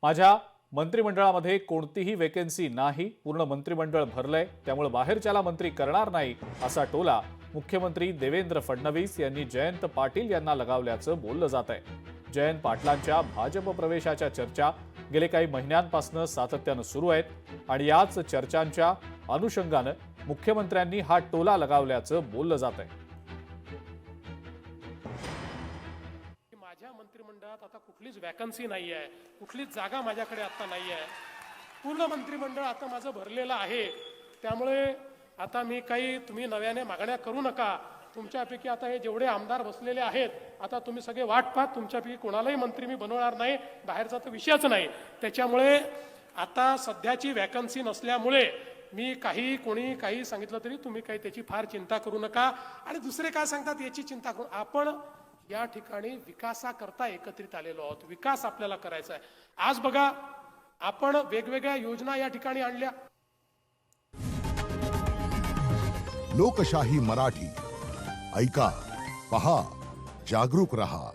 माझ्या मंत्रिमंडळामध्ये कोणतीही वेकेन्सी नाही, पूर्ण मंत्रिमंडळ भरलंय, त्यामुळे बाहेरच्याला मंत्री करणार नाही असा टोला मुख्यमंत्री देवेंद्र फडणवीस यांनी जयंत पाटील यांना लगावल्याचं बोललं जात आहे। जयंत पाटलांच्या भाजप प्रवेशाच्या चर्चा गेले काही महिन्यांपासून सातत्यानं सुरू आहेत आणि याच चर्चांच्या अनुषंगानं मुख्यमंत्र्यांनी हा टोला लगावल्याचं बोललं जात आहे। माझ्या मंत्रिमंडळात आता कुठलीच वॅकन्सी नाही आहे, कुठलीच जागा माझ्याकडे आता नाही आहे। पूर्ण मंत्रिमंडळ आता माझं भरलेलं आहे। त्यामुळे आता मी काही तुम्ही नव्याने मागण्या करू नका। तुमच्यापैकी आता हे जेवढे आमदार बसलेले आहेत, आता तुम्ही सगळे वाट पाहत, तुमच्यापैकी कोणालाही मंत्री मी बनवणार नाही, बाहेरचा तर विषयच नाही। त्याच्यामुळे आता सध्याची वॅकन्सी नसल्यामुळे मी कोणी काही सांगितलं तरी तुम्ही काही त्याची फार चिंता करू नका। आणि दुसरे काय सांगतात याची चिंता करू, आपण या ठिकाणी विकासाकरता एकत्रित आलेलो आहोत। विकास आपल्याला करायचा आहे। आज बघा, आपण वेगवेगळ्या योजना या ठिकाणी आणल्या। लोकशाही मराठी ऐका, पहा, जागरूक रहा।